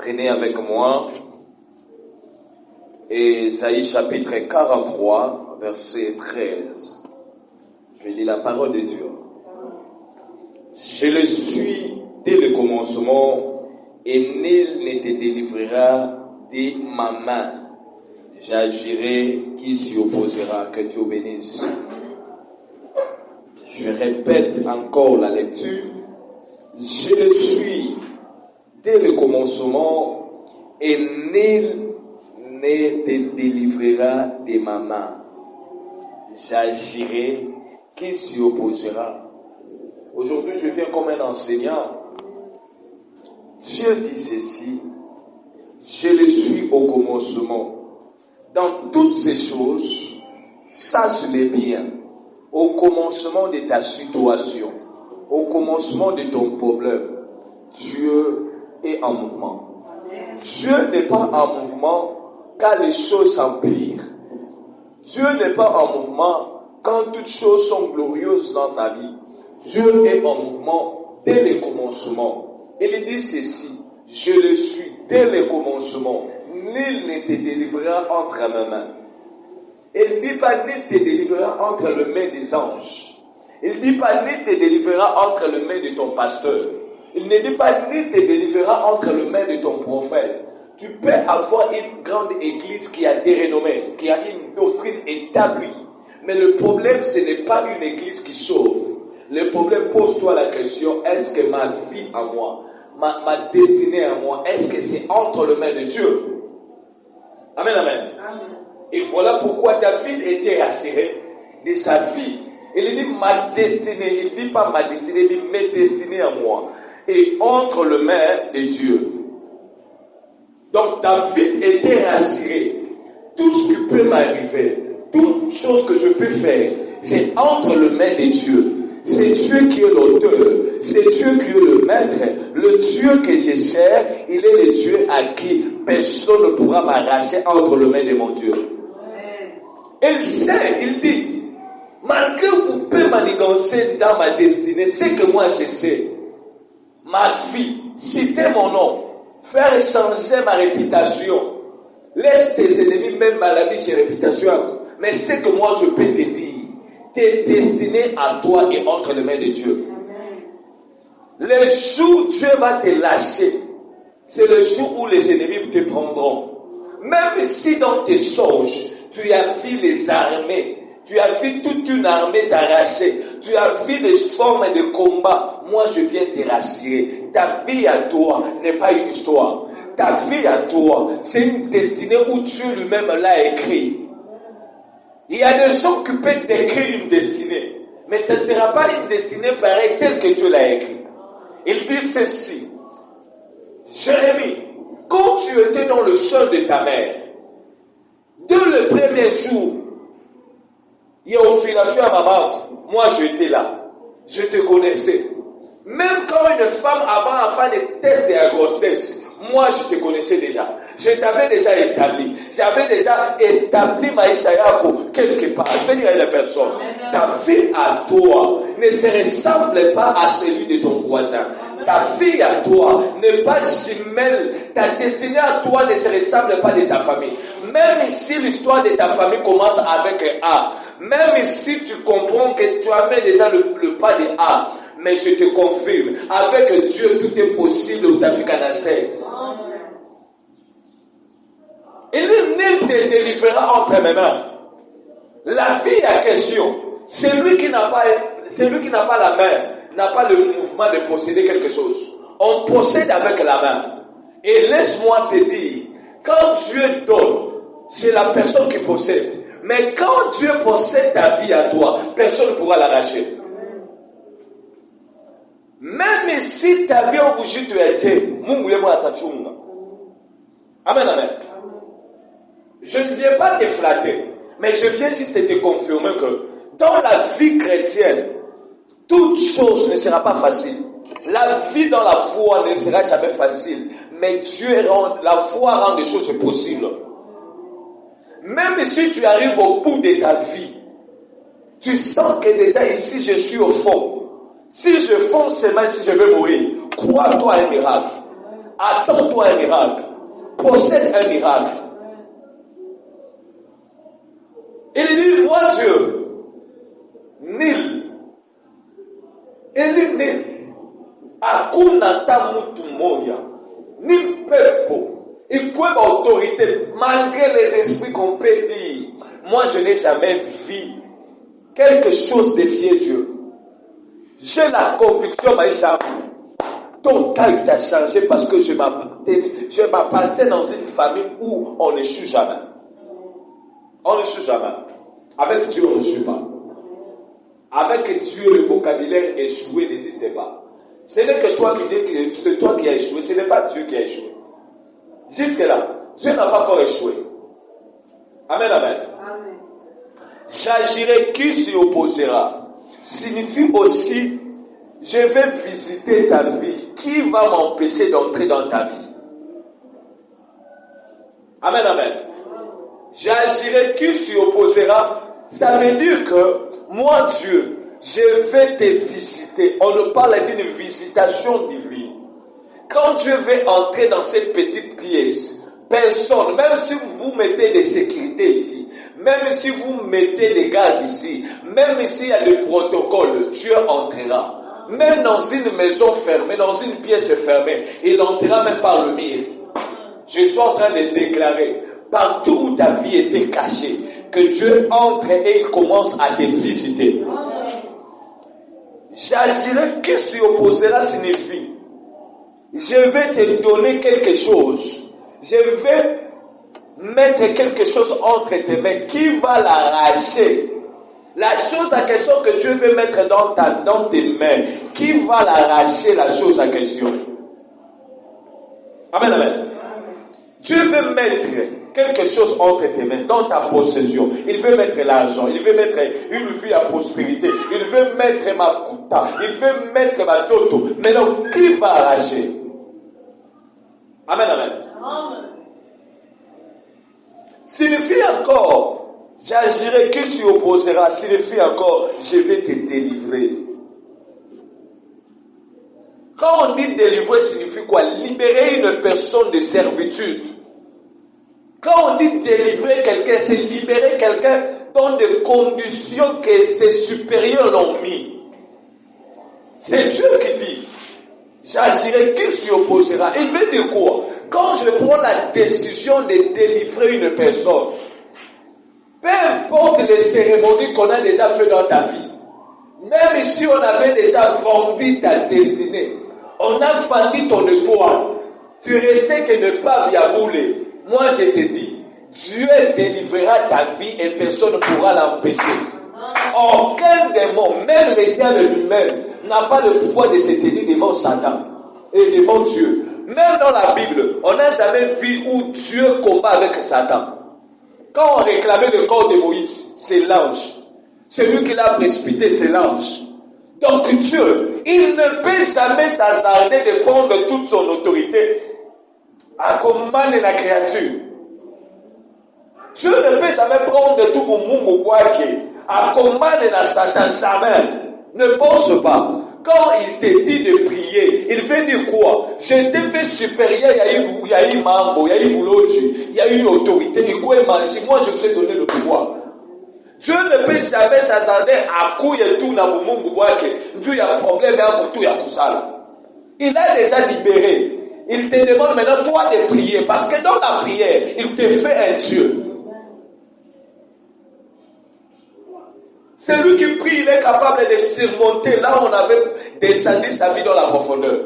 Prenez avec moi Ésaïe chapitre 43, verset 13. Je lis la parole de Dieu. Je le suis dès le commencement et nul ne te délivrera de ma main. J'agirai, qui s'y opposera? Que Dieu bénisse. Je répète encore la lecture. Je le suis dès le commencement et nul ne te délivrera de ma main. J'agirai, qui s'y opposera? Aujourd'hui, je viens comme un enseignant. Dieu dit ceci: je le suis au commencement. Dans toutes ces choses, sache-le bien. Au commencement de ta situation, au commencement de ton problème, Dieu est en mouvement. Dieu n'est pas en mouvement quand les choses s'empirent. Dieu n'est pas en mouvement quand toutes choses sont glorieuses dans ta vie. Dieu est en mouvement dès le commencement. Il dit ceci: je le suis dès le commencement. Nul ne te délivrera entre mes mains. Il ne dit pas nul te délivrera entre les mains des anges. Il ne dit pas nul te délivrera entre les mains de ton pasteur. Il ne dit pas nul te délivrera entre les mains de ton prophète. Tu peux avoir une grande église qui a des renommées, qui a une doctrine établie. Mais le problème, ce n'est pas une église qui sauve. Le problème, pose-toi la question: est-ce que ma vie à moi, ma destinée à moi, est-ce que c'est entre les mains de Dieu? Amen, amen. Amen. Et voilà pourquoi David était rassuré de sa vie. Il dit ma destinée, il ne dit pas ma destinée, il dit mes destinées à moi. Et entre les mains de Dieu. Donc David était rassuré. Tout ce qui peut m'arriver, toute chose que je peux faire, c'est entre les mains de Dieu. C'est Dieu qui est l'auteur, c'est Dieu qui est le maître. Le Dieu que je sers, il est le Dieu à qui personne ne pourra m'arracher entre les mains de mon Dieu. Il sait, il dit, malgré que vous pouvez manigancer dans ma destinée, c'est que moi je sais. Ma vie, citer mon nom, faire changer ma réputation, laisse tes ennemis même maladie chez réputation. Mais c'est que moi je peux te dire, t'es destiné à toi et entre les mains de Dieu. Le jour où Dieu va te lâcher, c'est le jour où les ennemis te prendront. Même si dans tes songes, tu as vu les armées, tu as vu toute une armée t'arracher, tu as vu les formes de combat, moi je viens te rassurer. Ta vie à toi n'est pas une histoire. Ta vie à toi, c'est une destinée où Dieu lui-même l'a écrit. Il y a des gens qui peuvent décrire une destinée, mais ce ne sera pas une destinée pareille telle que Dieu l'a écrit. Il dit ceci: Jérémie, quand tu étais dans le sein de ta mère, dès le premier jour, il y a oscillation à ma banque. Moi, j'étais là. Je te connaissais. Même quand une femme avant à faire les tests de la grossesse, moi, je te connaissais déjà. Je t'avais déjà établi. J'avais déjà établi Maïcha Yako quelque part. Je vais dire à la personne, ta vie à toi ne se ressemble pas à celui de ton voisin. Ta vie à toi n'est pas jumelle. Ta destinée à toi ne se ressemble pas de ta famille. Même si l'histoire de ta famille commence avec un A, même si tu comprends que tu as mis déjà le pas de A, mais je te confirme, avec Dieu tout est possible au Tafikanasset. Il ne te délivrera entre mes mains. La vie à question, celui qui n'a pas la main, n'a pas le mouvement de posséder quelque chose. On possède avec la main. Et laisse-moi te dire, quand Dieu donne, c'est la personne qui possède. Mais quand Dieu possède ta vie à toi, personne ne pourra l'arracher. Même si ta vie au bougie tu étais, Mungu yemo atachunga. Amen, amen. Je ne viens pas te flatter, mais je viens juste te confirmer que dans la vie chrétienne, toute chose ne sera pas facile. La vie dans la foi ne sera jamais facile, mais la foi rend des choses possibles. Même si tu arrives au bout de ta vie, tu sens que déjà ici je suis au fond. Si je fonce seulement, si je vais mourir, crois-toi un miracle. Attends-toi un miracle. Possède un miracle. Il dit, moi Dieu, nil. Il dit nil. Hakuna mutu moya. Ni peuple. Et quoi autorité, malgré les esprits qu'on peut dire, moi je n'ai jamais vu quelque chose défier Dieu. J'ai la conviction, Maïcha, ton cas t'a changé parce que je m'appartiens dans une famille où on n'échoue jamais. On n'échoue jamais. Avec Dieu, on n'échoue pas. Avec Dieu, le vocabulaire échoué n'existe pas. Ce n'est que toi qui dis que c'est toi qui as échoué, ce n'est pas Dieu qui a échoué. Jusque-là, Dieu n'a pas encore échoué. Amen, amen. Amen. J'agirai qui s'y opposera signifie aussi je vais visiter ta vie. Qui va m'empêcher d'entrer dans ta vie? Amen, amen. J'agirai qui s'y opposera. Ça veut dire que moi, Dieu, je vais te visiter. On nous parle d'une visitation divine. Quand Dieu veut entrer dans cette petite pièce, personne, même si vous mettez des sécurités ici, même si vous mettez des gardes ici, même s'il y a des protocoles, Dieu entrera. Même dans une maison fermée, dans une pièce fermée, il entrera même par le mur. Je suis en train de déclarer, partout où ta vie était cachée, que Dieu entre et il commence à te visiter. J'agirai qui s'y opposera signifie je vais te donner quelque chose. Je vais mettre quelque chose entre tes mains. Qui va l'arracher? La chose à question que Dieu veut mettre dans tes mains. Qui va l'arracher la chose à question? Amen, amen. Dieu veut mettre quelque chose entre tes mains, dans ta possession. Il veut mettre l'argent, il veut mettre une vie à prospérité, il veut mettre ma kuta, il veut mettre ma toto. Mais donc, qui va arracher? Amen, amen. Amen. Signifie encore, j'agirai qui s'y opposera. Signifie encore, je vais te délivrer. Quand on dit délivrer, signifie quoi? Libérer une personne de servitude. Quand on dit délivrer quelqu'un, c'est libérer quelqu'un dans des conditions que ses supérieurs l'ont mis. C'est Dieu qui dit. J'agirai qui s'y opposera. Il veut dire quoi? Quand je prends la décision de délivrer une personne, peu importe les cérémonies qu'on a déjà fait dans ta vie, même si on avait déjà vendu ta destinée, on a vendu ton étoile, tu restais que ne pas viabouler. Moi je te dis, Dieu délivrera ta vie et personne ne pourra l'empêcher. Aucun démon, même le diable lui-même, n'a pas le pouvoir de se tenir devant Satan et devant Dieu. Même dans la Bible, on n'a jamais vu où Dieu combat avec Satan. Quand on réclamait le corps de Moïse, c'est l'ange. Celui qui l'a précipité, c'est l'ange. Donc Dieu, il ne peut jamais s'hasarder de prendre toute son autorité à commander la créature. Dieu ne peut jamais prendre tout Moumou à commander la Satan, jamais. Ne pense pas. Quand il te dit de prier, il veut dire quoi? Je t'ai fait supérieur, il y a eu mambo, il y a eu boulogi, il y a eu autorité, il faut manger. Moi, je vous ai donné le pouvoir. Dieu ne peut jamais s'hasarder à couiller tout dans le monde. Dieu a un problème, il Il a déjà libéré. Il te demande maintenant, toi, de prier. Parce que dans la prière, il te fait un Dieu. Celui qui prie, il est capable de surmonter là où on avait descendu sa vie dans la profondeur.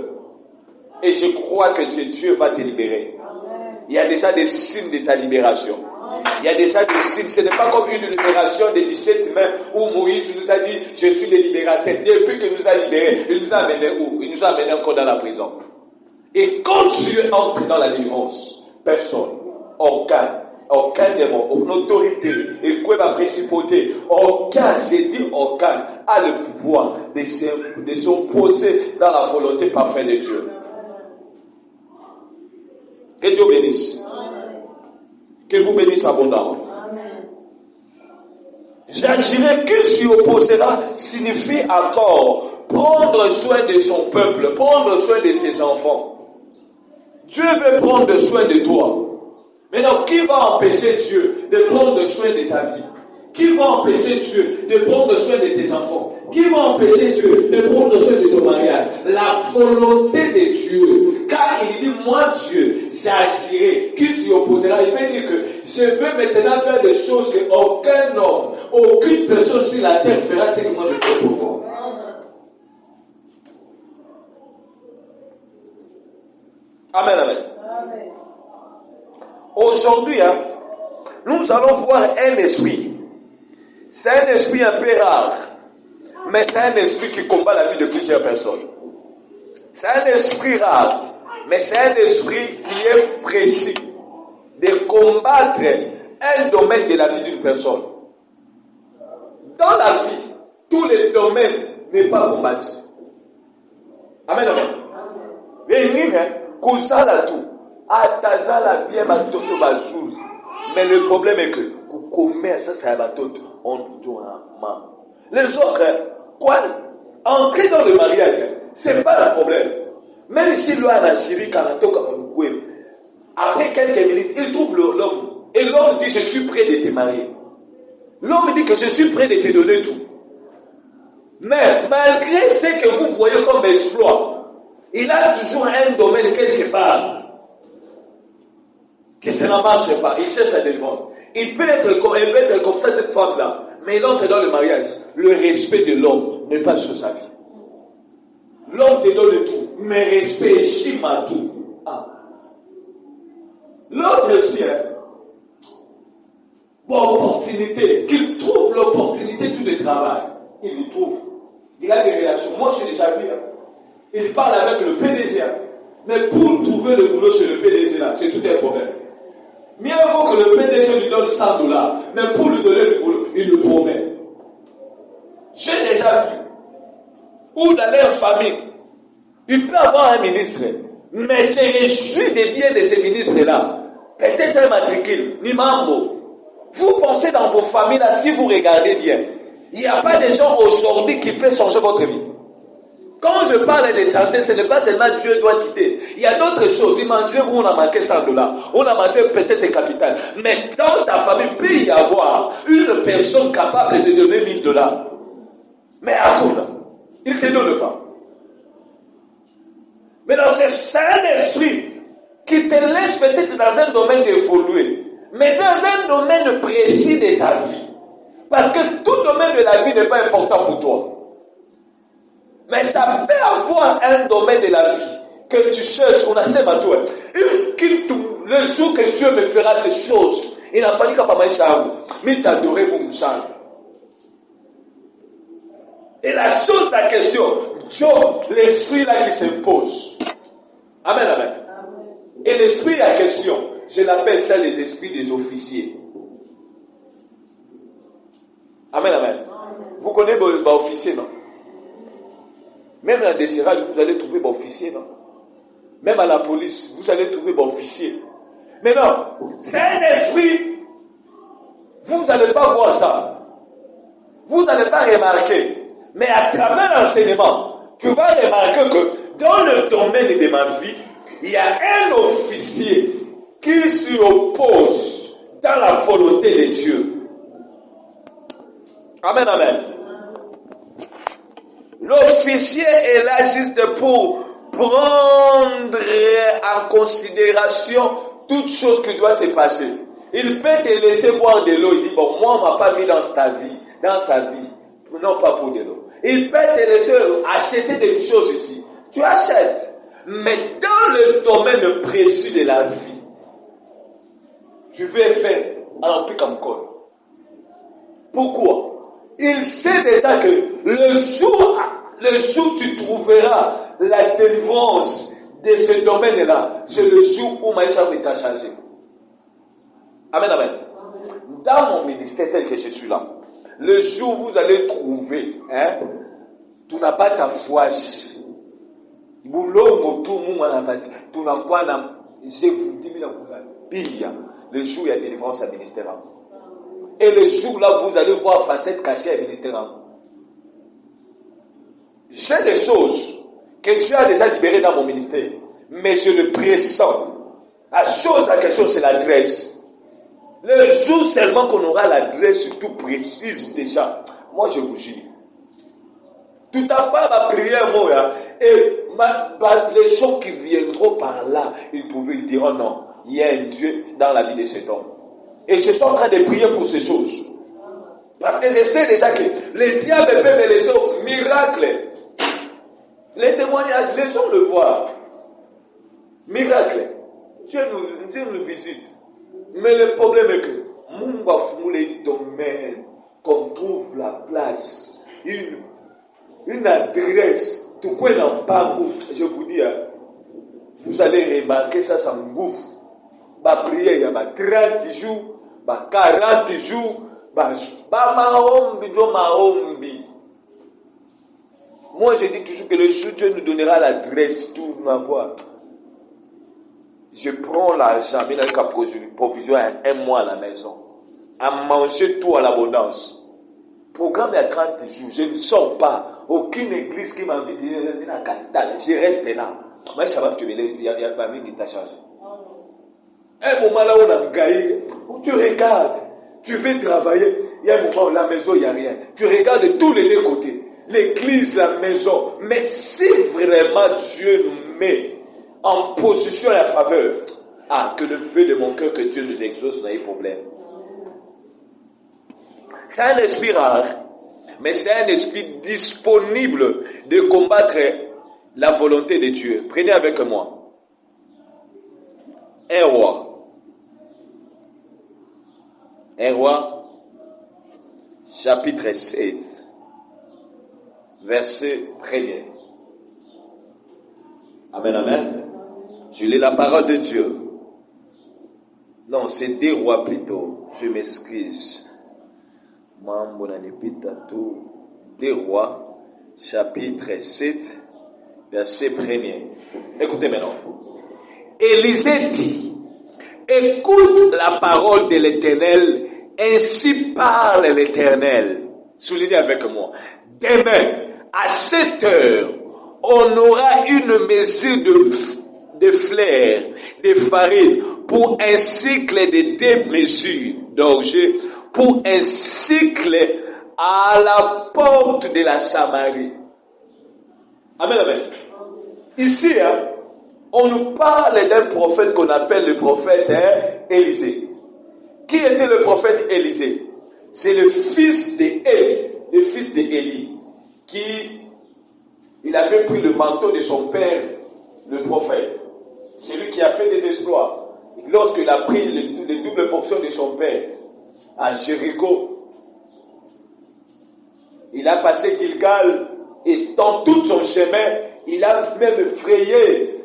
Et je crois que ce Dieu va te libérer. Il y a déjà des signes de ta libération. Il y a déjà des signes. Ce n'est pas comme une libération des 17 mains où Moïse nous a dit, je suis le libérateur. Depuis qu'il nous a libérés, il nous a amenés où? Il nous a amenés encore dans la prison. Et quand Dieu entre dans la délivrance, personne, aucun démon, aucune autorité, et quoi ma principauté, j'ai dit aucun, a le pouvoir de s'opposer dans la volonté parfaite de Dieu. Que Dieu bénisse. Qu'il vous bénisse abondamment. J'agirai qu'il s'y opposera signifie encore prendre soin de son peuple, prendre soin de ses enfants. Dieu veut prendre soin de toi. Maintenant, qui va empêcher Dieu de prendre soin de ta vie? Qui va empêcher Dieu de prendre soin de tes enfants? Qui va empêcher Dieu de prendre soin de ton mariage? La volonté de Dieu. Car il dit, moi Dieu, j'agirai. Qui s'y opposera? Il veut dire que je veux maintenant faire des choses que aucun homme, aucune personne sur la terre fera ce que moi je fais pour toi. Amen, amen. Amen. Aujourd'hui, nous allons voir un esprit. C'est un esprit un peu rare, mais c'est un esprit qui combat la vie de plusieurs personnes. C'est un esprit rare, mais c'est un esprit qui est précis de combattre un domaine de la vie d'une personne. Dans la vie, tous les domaines ne sont pas combattus. Amen, amen. Et kozala tout. Atazala bien batoto bazouz. Mais le problème est que commerce ça batoto on doit. Les autres, quoi? Entrer dans le mariage, c'est pas le problème. Même si l'homme a chéri karato comme après quelques minutes, il trouve l'homme. Et l'homme dit, je suis prêt de te marier. L'homme dit que je suis prêt de te donner tout. Mais malgré ce que vous voyez comme exploit, il a toujours un domaine quelque part que ça ne marche pas. Il cherche à délivrance. Il peut être comme ça, cette femme-là. Mais il entre dans le mariage. Le respect de l'homme n'est pas sur sa vie. L'homme te donne tout. Mais respect, chima tout. L'autre aussi, opportunité. Qu'il trouve l'opportunité tout le travail. Il le trouve. Il a des relations. Moi, j'ai déjà vu. Il parle avec le PDG. Mais pour trouver le boulot chez le PDG, là, c'est tout un problème. Mieux vaut que le PDG lui donne $100, mais pour lui donner le boulot, il le promet. J'ai déjà vu. Ou dans leur famille, il peut avoir un ministre, mais c'est reçu des biens de ces ministres-là. Peut-être un matricule, ni mambo. Vous pensez dans vos familles, là, si vous regardez bien, il n'y a pas de gens aujourd'hui qui peuvent changer votre vie. Quand je parle de changer, ce n'est pas seulement Dieu doit quitter. Il y a d'autres choses. Imaginez où on a manqué $100. On a manqué peut-être un capital. Mais dans ta famille, peut y avoir une personne capable de donner $1000. Mais à tout là, il ne te donne pas. Mais dans c'est un esprit qui te laisse peut-être dans un domaine d'évoluer. Mais dans un domaine précis de ta vie. Parce que tout domaine de la vie n'est pas important pour toi. Mais ça peut avoir un domaine de la vie que tu cherches, on a ces bateaux. Le jour que Dieu me fera ces choses, il n'a fallu qu'à pas m'échapper, mais t'adorer mon sang. Et la chose, la question, Dieu, l'esprit là qui s'impose. Amen, amen. Et l'esprit, la question, je l'appelle ça les esprits des officiers. Amen, amen. Vous connaissez les officiers, non? Même à la Désirale, vous allez trouver bon officier, non? Même à la police, vous allez trouver bon officier. Mais non, c'est un esprit. Vous n'allez pas voir ça. Vous n'allez pas remarquer. Mais à travers l'enseignement, tu vas remarquer que dans le domaine de ma vie, il y a un officier qui s'y oppose dans la volonté de Dieu. Amen, amen. L'officier est là juste pour prendre en considération toute chose qui doit se passer. Il peut te laisser boire de l'eau. Il dit, bon, moi, on m'a pas mis dans sa vie. Non, pas pour de l'eau. Il peut te laisser acheter des choses ici. Tu achètes. Mais dans le domaine précis de la vie, tu veux faire un peu comme quoi. Pourquoi? Il sait déjà que le jour où tu trouveras la délivrance de ce domaine-là, c'est le jour où Maïcha va changé. Amen, amen. Dans mon ministère tel que je suis là, le jour où vous allez trouver, tu n'as pas ta foi. Je vous dis, le jour où il y a délivrance à ministère. Et le jour là, vous allez voir facette cachée à ministère. J'ai des choses que Dieu a déjà libérées dans mon ministère. mais je le pressens. La chose à question, c'est l'adresse. Le jour seulement qu'on aura l'adresse tout précise déjà, moi je vous jure. Tout à fait ma prière, moi, et les gens qui viendront par là, ils pouvaient dire, oh non, il y a un Dieu dans la vie de cet homme. Et je suis en train de prier pour ces choses. Parce que je sais déjà que le diable peut me laisser au miracle. Les témoignages, les gens le voient. Miracle. Dieu nous visite. Mais le problème est que, nous avons les domaines, qu'on trouve la place, une adresse, tout quoi n'en parle, je vous dis, vous allez remarquer ça, ça m'engouffre. Ma prière, il y a 30 jours, 40 jours, moi, je dis toujours que le jour Dieu nous donnera l'adresse, tout, quoi. Je prends l'argent, mais avec la provision un mois à la maison, à manger tout à l'abondance. Programme à 30 jours, je ne sors pas. Aucune église qui m'a dit de la capitale, je reste là. Moi, je savais que il y a ma vie qui t'a changé. Un moment là où on a gagné, où tu regardes, tu veux travailler, il y a un moment où la maison, il n'y a rien. Tu regardes de tous les deux côtés, l'église, la maison. Mais si vraiment Dieu nous met en position et en faveur, que le feu de mon cœur, que Dieu nous exauce, n'a pas de problème. C'est un esprit rare, mais c'est un esprit disponible de combattre la volonté de Dieu. Prenez avec moi. Un roi, chapitre 7, verset 1er. Amen, amen. Je lis la parole de Dieu. Non, c'est 2 rois plutôt. Je m'excuse. 2 rois, chapitre 7, verset 1er. Écoutez maintenant. Élisée dit, écoute la parole de l'Éternel, ainsi parle l'Éternel. Soulignez avec moi. Demain, à 7 heures, on aura une mesure de fleur, de farine, pour un cycle de 2 mesures d'orge, pour un cycle à la porte de la Samarie. Amen, amen. Ici, on nous parle d'un prophète qu'on appelle le prophète Élisée. Qui était le prophète Élisée? C'est le fils d'Élie, il avait pris le manteau de son père, le prophète. C'est lui qui a fait des exploits. Lorsqu'il a pris les doubles portions de son père à Jéricho, il a passé Gilgal et dans tout son chemin, il a même frayé.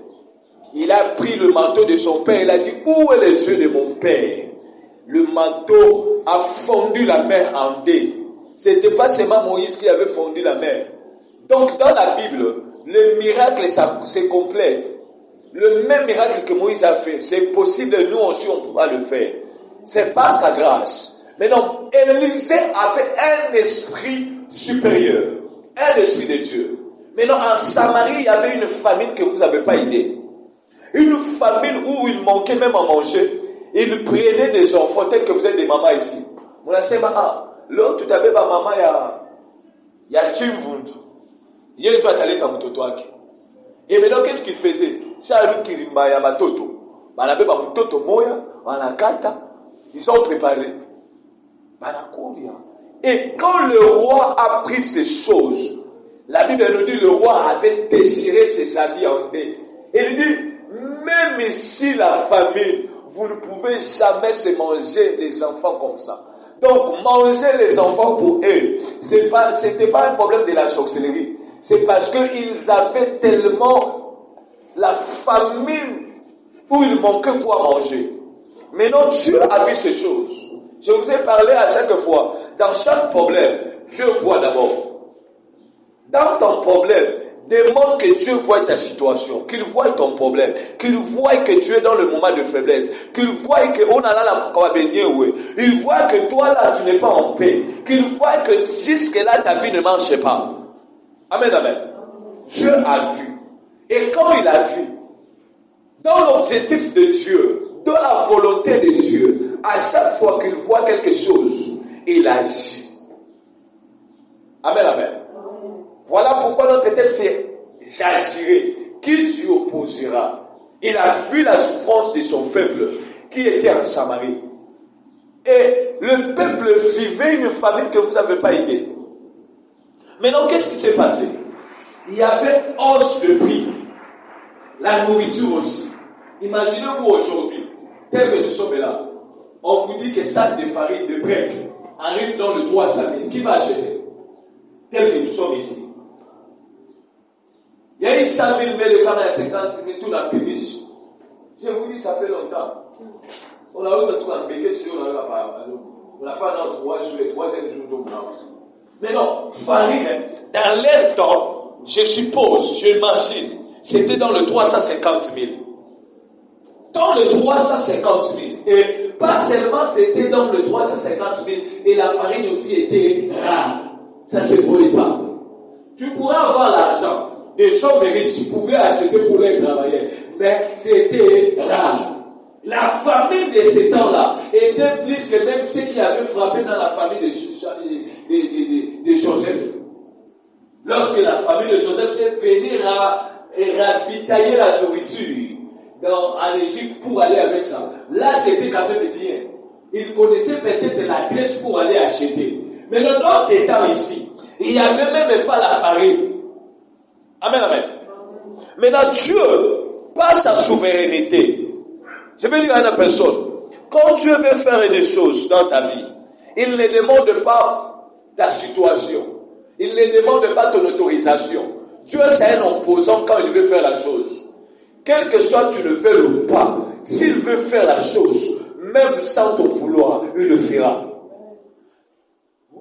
Il a pris le manteau de son père, il a dit, où est le Dieu de mon père? Le manteau a fondu la mer en 2. C'était pas seulement Moïse qui avait fondu la mer. Donc dans la Bible, le miracle se complète. Le même miracle que Moïse a fait, c'est possible, nous aussi on pourra le faire. C'est par sa grâce. Mais non, Élisée avait un esprit supérieur, un esprit de Dieu. Mais non, en Samarie, il y avait une famine que vous n'avez pas idée. Une famine où il manquait même à manger. Il prenait des enfants, tels que vous êtes des mamans ici. On a dit, l'autre, tu avais ma maman, il y a Timvund. Il y a une fois, tu allais dans Moutoto. Et maintenant, qu'est-ce qu'il faisait? C'est à lui qui rimba ma toto. On avait ma Moutoto moya, on a kata. Ils sont préparés. Et quand le roi a pris ces choses, la Bible nous dit le roi avait déchiré ses habits en 2. Et il dit, même ici la famine, vous ne pouvez jamais se manger les enfants comme ça. Donc, manger les enfants pour eux, c'était pas un problème de la sorcellerie. C'est parce qu'ils avaient tellement la famine où il manquait quoi manger. Maintenant, Dieu a vu ces choses. Je vous ai parlé à chaque fois. Dans chaque problème, Dieu voit d'abord. Dans ton problème, demande que Dieu voie ta situation, qu'il voie ton problème, qu'il voie que tu es dans le moment de faiblesse, qu'il voie que il voit que toi là tu n'es pas en paix, qu'il voit que jusque là ta vie ne marche pas. Amen, amen. Dieu a vu. Et quand il a vu, dans l'objectif de Dieu, dans la volonté de Dieu, à chaque fois qu'il voit quelque chose, il agit. Amen, amen. Voilà pourquoi notre texte c'est « J'agirai ». Qui s'y opposera? Il a vu la souffrance de son peuple qui était en Samarie. Et le peuple vivait une famine que vous n'avez pas idée. Maintenant, qu'est-ce qui s'est passé? Il y avait hausse de prix. La nourriture aussi. Imaginez-vous aujourd'hui, tel que nous sommes là, on vous dit que sac de farine de break arrive dans le 300 000. Qui va acheter? Tel que nous sommes ici. Il y a eu 100 000, mais le temps à 50 000, tout dans le péniche. Je vous dis, ça fait longtemps. On a eu tout dans le béquet, on a eu la parole. On a fait dans 3 jours, le 3e jour de blanc. Mais non, farine, dans leur temps, je suppose, je imagine, c'était dans le 350 000. Dans le 350 000. Et pas seulement c'était dans le 350 000, et la farine aussi était rare. Ça ne se voulait pas. Tu pourrais avoir l'argent. Des gens riches pouvaient acheter pour les travailleurs, mais c'était rare. La famille de ces temps-là était plus que même ceux qui avaient frappé dans la famille de Joseph. Lorsque la famille de Joseph s'est venue ravitailler la nourriture en Égypte pour aller avec ça, là c'était quand même bien. Ils connaissaient peut-être l'adresse pour aller acheter. Mais dans ces temps ici, il n'y avait même pas la farine. Amen, amen. Maintenant, Dieu, par sa souveraineté, je vais dire à une personne, quand Dieu veut faire des choses dans ta vie, il ne demande pas ta situation. Il ne demande pas ton autorisation. Dieu, c'est un opposant quand il veut faire la chose. Quel que soit tu le veux ou pas, s'il veut faire la chose, même sans ton vouloir, il le fera.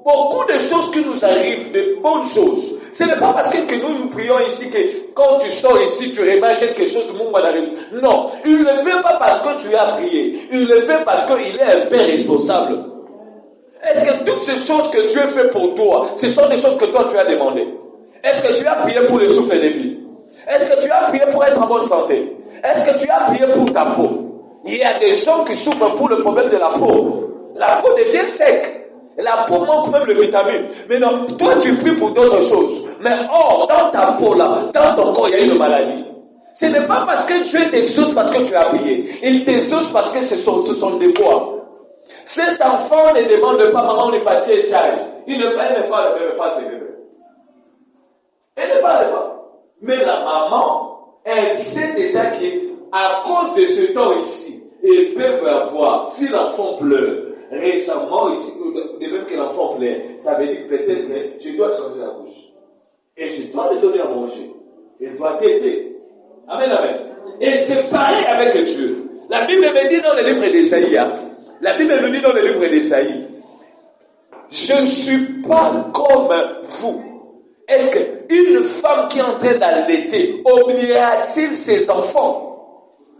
Beaucoup de choses qui nous arrivent, de bonnes choses, ce n'est pas parce que nous prions ici que quand tu sors ici, tu remarques quelque chose, le monde arrive. Non, il ne le fait pas parce que tu as prié. Il le fait parce qu'il est un Père responsable. Est-ce que toutes ces choses que Dieu fait pour toi, ce sont des choses que toi tu as demandées? Est-ce que tu as prié pour le souffle de vie? Est-ce que tu as prié pour être en bonne santé? Est-ce que tu as prié pour ta peau? Il y a des gens qui souffrent pour le problème de la peau. La peau devient sec. La peau manque même de vitamines. Mais non, toi tu pries pour d'autres choses. Mais or, dans ta peau là, dans ton corps, il y a une maladie. Ce n'est pas parce que Dieu t'exauce parce que tu as prié. Il t'exauce parce que ce sont devoirs. Cet enfant ne demande pas maman ne pas tirer child. Elle ne parle pas ses bébés. Elle ne parle pas. Mais la maman, elle sait déjà qu'à cause de ce temps ici, ils peuvent avoir, si l'enfant pleure, récemment ici, de même que l'enfant pleure, ça veut dire peut-être que je dois changer la bouche. Et je dois lui donner à manger. Il doit t'aider. Amen, amen. Et c'est pareil avec Dieu. La Bible me dit dans le livre d'Ésaïe, la Bible nous dit dans le livre d'Ésaïe, je ne suis pas comme vous. Est-ce qu'une femme qui est en train d'allaiter oubliera-t-il ses enfants?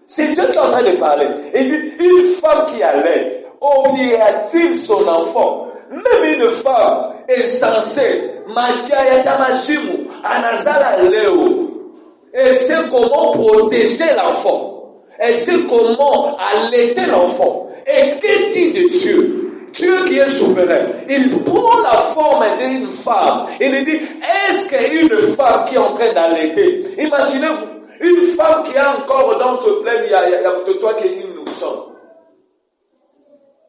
C'est Dieu qui est en train de parler. Il dit, une femme qui allaite oubliera-t-il son enfant? Même une femme est censée, elle sait comment protéger l'enfant. Elle sait comment allaiter l'enfant. Et que dit de Dieu? Dieu qui est souverain, il prend la forme d'une femme. Il dit, est-ce qu'une femme qui est en train d'allaiter, imaginez-vous, une femme qui est encore dans ce plein, il y a de toi qui est nous sommes.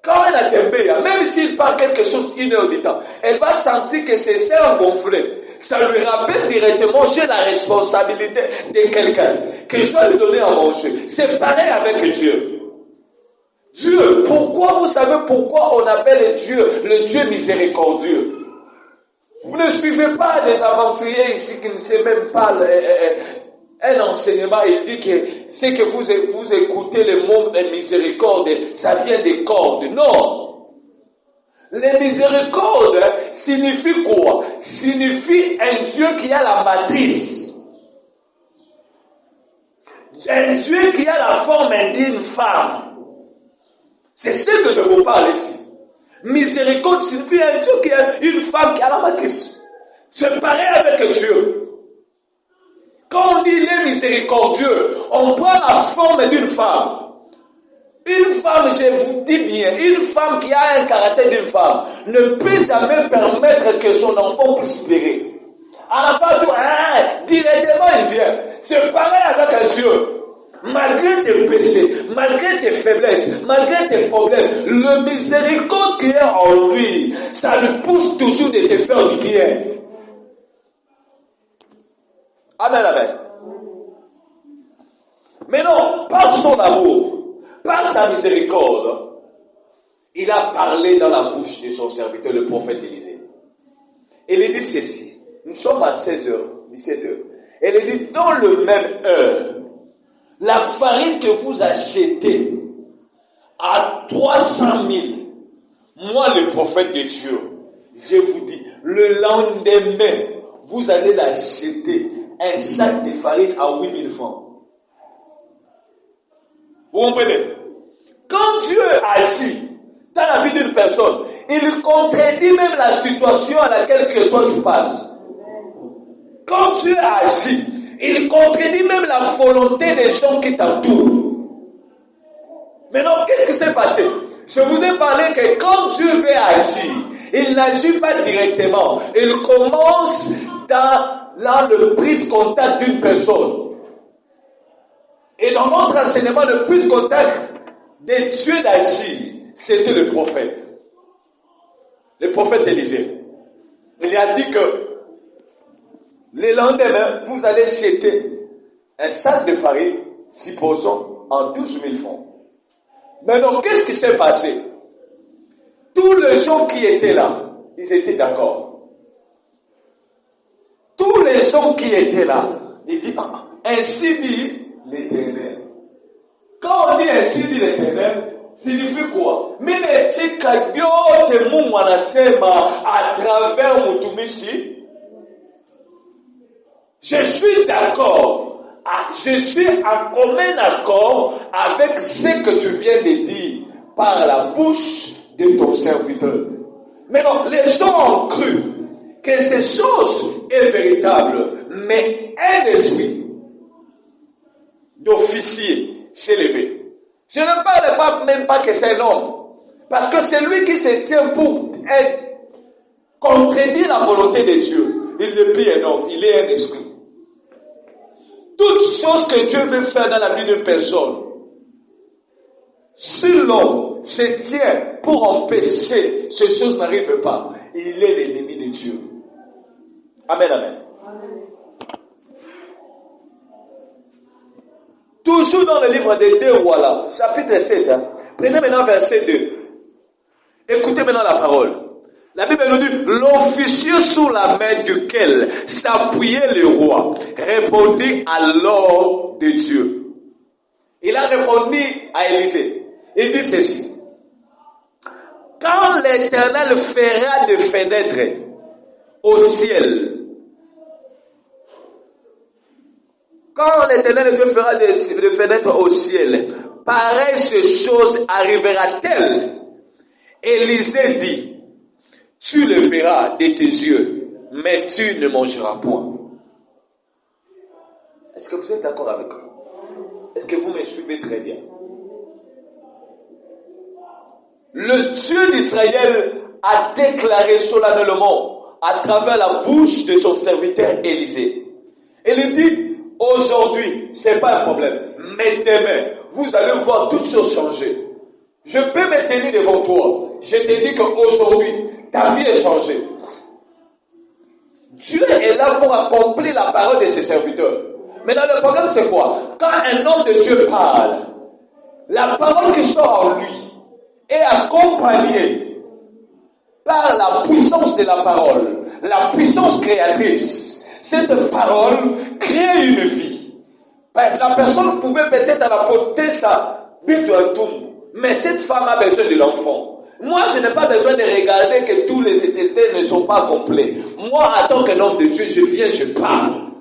Quand elle a tombé, même s'il parle quelque chose inaudible, elle va sentir que ses seins gonflés. Ça lui rappelle directement, j'ai la responsabilité de quelqu'un, que je dois lui donner à manger. C'est pareil avec Dieu. Dieu, pourquoi, vous savez pourquoi on appelle Dieu le Dieu miséricordieux? Vous ne suivez pas des aventuriers ici qui ne savent même pas un enseignement. Il dit que c'est que vous écoutez le mot de miséricorde, ça vient des cordes. Non. Les miséricordes signifie quoi? Signifie un Dieu qui a la matrice. Un Dieu qui a la forme d'une femme. C'est ce que je vous parle ici. Miséricorde signifie un Dieu qui a une femme qui a la matrice. C'est pareil avec Dieu. Quand on dit il est miséricordieux, on prend la forme d'une femme. Une femme, je vous dis bien, une femme qui a un caractère d'une femme ne peut jamais permettre que son enfant puisse pleurer. À la fin, directement il vient. C'est pareil avec un Dieu. Malgré tes péchés, malgré tes faiblesses, malgré tes problèmes, le miséricorde qui est en lui, ça lui pousse toujours de te faire du bien. Amen, amen. Mais non, par son amour, par sa miséricorde, il a parlé dans la bouche de son serviteur, le prophète Élisée. Il dit ceci, nous sommes à 16h, 17h. Elle dit, dans le même heure, la farine que vous achetez à 300 000, moi le prophète de Dieu, je vous dis, le lendemain, vous allez l'acheter un sac de farine à 8 000 francs. Vous comprenez? Quand Dieu agit dans la vie d'une personne, il contredit même la situation à laquelle que toi tu passes. Quand Dieu agit, il contredit même la volonté des gens qui t'entourent. Maintenant, qu'est-ce qui s'est passé? Je vous ai parlé que quand Dieu veut agir, il n'agit pas directement. Il commence dans le prise contact d'une personne. Et dans notre enseignement, le prise contact des dieux d'agir, c'était le prophète. Le prophète Élisée. Il a dit que le lendemain, vous allez jeter un sac de farine, supposons, en 12 000 francs. Maintenant, qu'est-ce qui s'est passé? Tous les gens qui étaient là, ils étaient d'accord. Tous les gens qui étaient là, ils disent, ainsi dit l'Éternel. Quand on dit ainsi dit l'Éternel, signifie quoi? Mine chikabio te Mungu anasema à travers Mutumishi. Je suis d'accord. Je suis en commun accord avec ce que tu viens de dire par la bouche de ton serviteur. Maintenant, les gens ont cru que ces choses est véritable, mais un esprit d'officier s'est levé. Je ne parle même pas que c'est un homme, parce que c'est lui qui se tient pour contredire la volonté de Dieu. Il n'est plus un homme, il est un esprit. Toute chose que Dieu veut faire dans la vie d'une personne, si l'homme se tient pour empêcher, ces choses n'arrivent pas. Il est l'ennemi de Dieu. Amen, amen. Toujours dans le livre des 2 rois là, chapitre 7, prenez maintenant verset 2. Écoutez maintenant la parole. La Bible nous dit, l'officier sous la main duquel s'appuyait le roi répondit à l'ordre de Dieu. Il a répondu à Élisée. Il dit ceci. Quand l'Éternel fera des fenêtres au ciel, quand l'Éternel Dieu fera des fenêtres au ciel, pareille chose arrivera-t-elle? Élisée dit, tu le verras de tes yeux, mais tu ne mangeras point. Est-ce que vous êtes d'accord avec moi? Est-ce que vous me suivez très bien? Le Dieu d'Israël a déclaré solennellement à travers la bouche de son serviteur Élisée. Il dit, aujourd'hui, c'est pas un problème, mais demain, vous allez voir toutes choses changer. Je peux me tenir devant toi. Je te dis qu'aujourd'hui, ta vie est changée. Dieu est là pour accomplir la parole de ses serviteurs. Mais le problème c'est quoi? Quand un homme de Dieu parle, la parole qui sort en lui est accompagnée par la puissance de la parole, la puissance créatrice. Cette parole crée une vie. La personne pouvait peut-être apporter sa bite à tout, mais cette femme a besoin de l'enfant. Moi, je n'ai pas besoin de regarder que tous les étincelles ne sont pas complets. Moi, en tant qu'un homme de Dieu, je viens, je parle.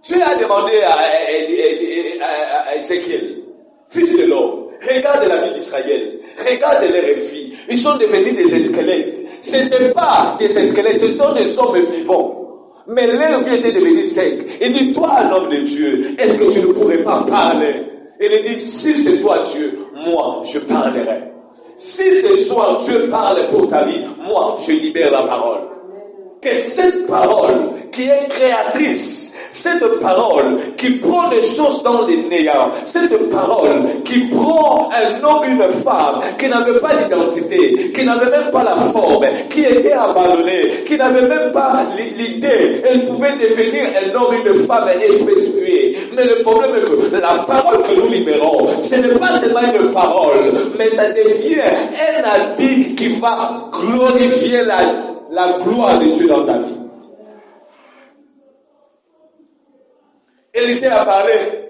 Dieu a demandé à Ézéchiel, fils de l'homme, regarde la vie d'Israël, regarde leur vie. Ils sont devenus des squelettes. Ce n'étaient pas des squelettes, ce sont des hommes vivants. Mais l'air lui était devenu sec. Il dit, toi, l'homme de Dieu, est-ce que tu ne pourrais pas parler? Il dit, si c'est toi Dieu, moi, je parlerai. Si ce soir Dieu parle pour ta vie, moi, je libère la parole. Que cette parole qui est créatrice, cette parole qui prend les choses dans les néants, cette parole qui prend un homme, une femme, qui n'avait pas d'identité, qui n'avait même pas la forme, qui était abandonné, qui n'avait même pas l'idée, elle pouvait devenir un homme, une femme respectuée. Mais le problème est que la parole que nous libérons, ce n'est pas seulement une parole, mais ça devient un habit qui va glorifier la gloire de Dieu dans ta vie. Élisée a parlé.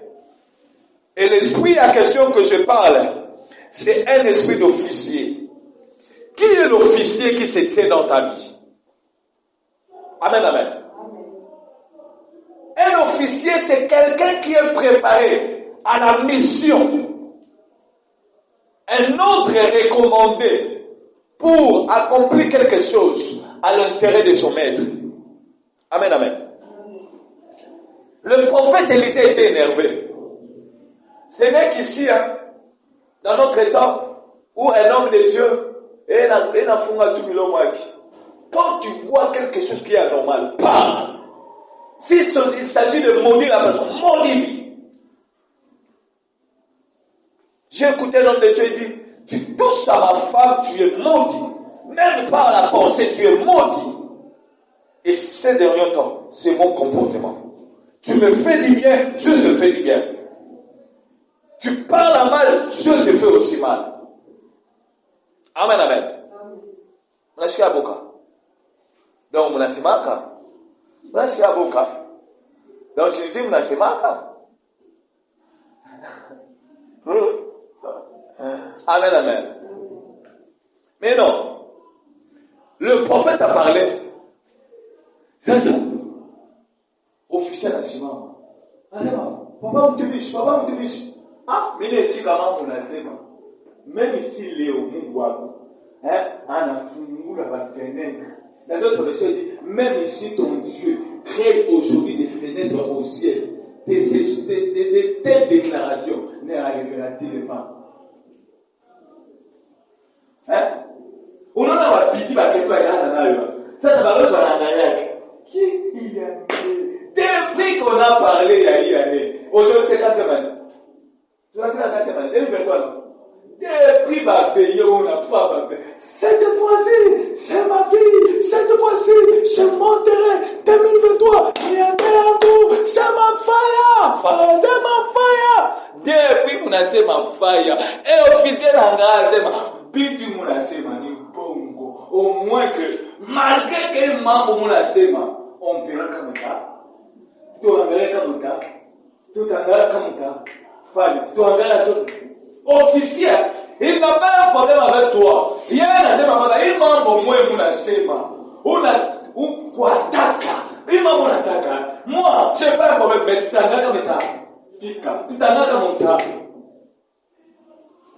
Et l'esprit à question que je parle, c'est un esprit d'officier. Qui est l'officier qui se tient dans ta vie? Amen, amen. Un officier, c'est quelqu'un qui est préparé à la mission. Un autre est recommandé pour accomplir quelque chose à l'intérêt de son maître. Amen, amen. Le prophète Élisée était énervé. Ce n'est qu'ici, dans notre temps, où un homme de Dieu, quand tu vois quelque chose qui est anormal, parle. S'il s'agit de maudire la personne, maudis. J'ai écouté l'homme de Dieu, il dit, tu touches à ma femme, tu es maudit. Même par la pensée, tu es maudit. Et ces derniers temps, c'est mon comportement. Tu me fais du bien, Dieu te fait du bien. Tu parles à mal, Dieu te fait aussi mal. Amen, amen. Unashikia boka. Donc mnasemaka. Unashikia boka. Donc tu dis mnasemaka. Amen, amen. Mais non. Le prophète a parlé. C'est ça. Officiel asimama. Anasema, papa mtumishi. Mimi eti kama unasema. Même si leo Mungu wako anafungula ba fenêtre. Dans d'autres versions dit, même si ton Dieu crée aujourd'hui des fenêtres au ciel, de telles déclarations ne arrivera-t-il pas? Unaona wapiti baketwa yana nayo. Sasa balozi wanaangalia. Qui il a depuis qu'on a parlé il y a une année, aujourd'hui c'est 4 semaines. Tu vas faire 4 semaines, depuis ma veillée, on a pas fait. Cette fois-ci, c'est ma vie. Cette fois-ci, je monterai 2023. C'est ma fire. C'est ma fire. Depuis qu'on a fait ma fire. Et officiel en gaz, bibi mon asema ni bongo. Au moins que, malgré que mambo mon asema, on verra comme ça. Tu angala comme ça. Tu angala comme ça. Fali. Tu angala tout. Officiel. Il n'a pas un problème avec toi. Il y a un asema, il mambo moi mon asema. Ou quoi taka. Il mambo nataka. Moi, je n'ai pas un problème, mais tu angala comme ça. Tu angala comme ça.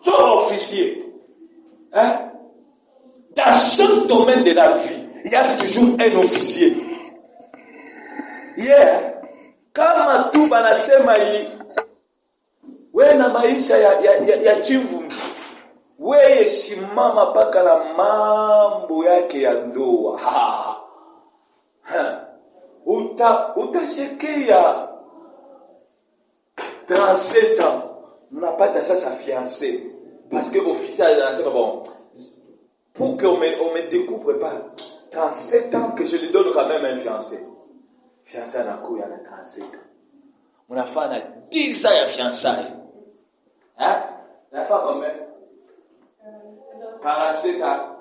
Tu es officier. Dans chaque domaine de la vie, il y a toujours un officier. Kama tu banasema hii, wewe na maisha ya chimvumbi, wewe shimama paka na mambo yake ya ndoa. Utashekia 37 ans, unapata sasa fiancé. Parce que officiel, c'est pas bon. Pour qu'on me découvre pas, 37 ans que je lui donne quand même un fiancé. Fiancé à la couille, à 37 ans. Mon femme a 10 ans de fiançailles. La femme combien? 47 ans.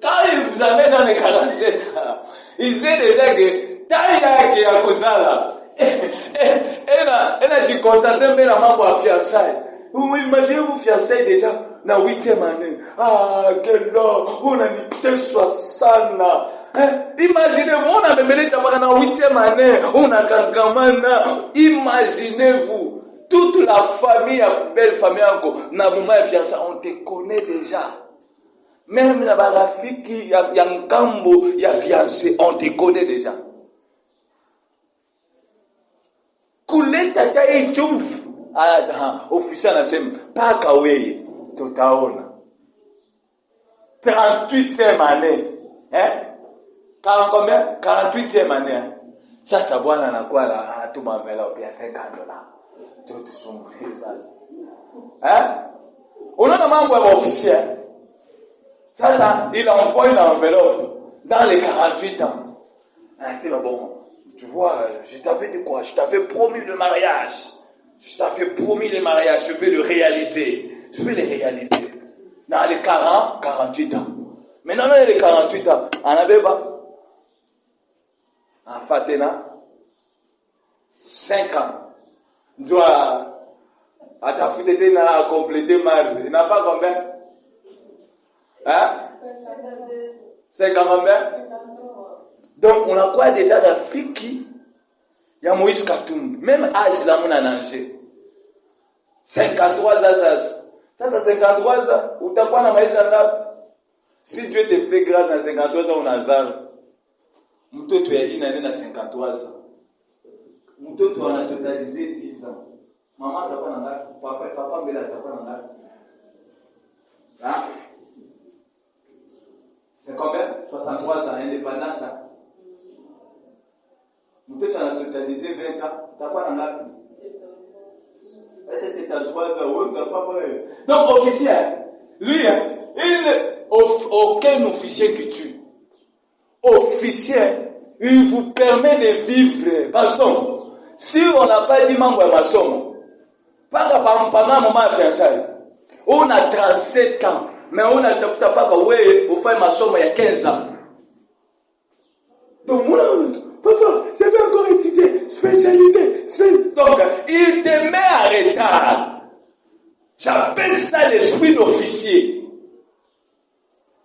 Quand il vous amène dans les 47 ans, il sait déjà que, quand il y a Kozala, elle a dit constater mais la mambo à fiançailles. Vous imaginez vous fiancez déjà na 8e année. Quel homme, on a dit 60 ans. Imaginez-vous, on a même déjà na 8e année, on a kangamana. Imaginez-vous, toute la famille, la belle famille encore, na moment de fiancé, on te connaît déjà. Même la barafiki, ya nkambo, ya fiancé, on te connaît déjà. kuleta chai chumvi. Ofisi anasema paka wewe tutaona 38e année, 48e année. Sasa bwana anakuwa anatuma envelope ya $50. Toto sumbulie sasa. Unaona mambo ya ofisi. Sasa il envoie une enveloppe dans les 48 ans. C'est bon. Tu vois, je t'avais dit quoi? Je t'avais promis le mariage. Je t'avais promis le mariage, je vais le réaliser. Je vais le réaliser. Dans les 48 ans. Maintenant, dans les 48 ans, on avait pas. En Fatena, 5 ans. Je dois, à ta fidélité, à compléter ma vie. Il n'a pas combien? 50 combien? Donc, on a quoi déjà la fille qui, il y a Moïse Katoum. Même âge là, on a nagé. 53 ans, ça 53 ans, où t'as quoi dans maïs là? Si Dieu te fait grâce dans 53 ans, on a zar. Mouto tu as dit dans 53 ans. Mouto tu en a totalisé 10 ans. Maman t'as pas dans la, papa Bella t'as pas dans la. Hein? C'est combien? 63 ans, indépendance. Mouto tu en as totalisé 20 ans. T'as pas dans la. C'est 73 ans, t'as pas vrai. Donc officier, lui, aucun officier qui tue. Officier, il vous permet de vivre. Maçon, si on n'a pas dit membre maçon, pendant un moment de fiançailles, on a 37 ans, mais on a pas on fait maçon il y a 15 ans. Donc, papa, j'avais encore étudié, spécialité. Donc, il te met à retard. J'appelle ça l'esprit d'officier.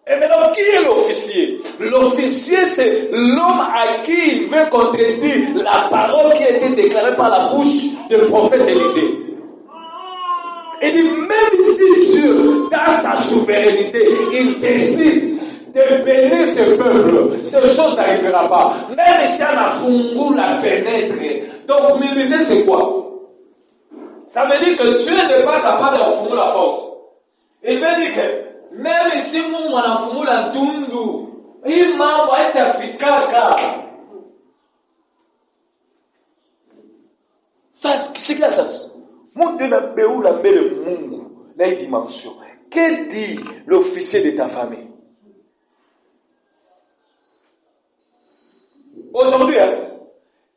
Et maintenant, qui est l'officier? L'officier, c'est l'homme à qui il veut contredire la parole qui a été déclarée par la bouche du prophète Élisée. Il dit, même si Dieu, dans sa souveraineté, il décide de bénir ce peuple, cette chose n'arrivera pas. Même si on a fondé la fenêtre. Donc, minimiser, c'est quoi? Ça veut dire que Dieu n'est pas capable de fondre la porte. Il veut dire que même si on a fondé la tundu, il m'a envoyé Africa. Ça, c'est que ça. Mon Dieu n'a pas eu la belle mungu, la dimension. Que dit l'officier de ta famille? Aujourd'hui,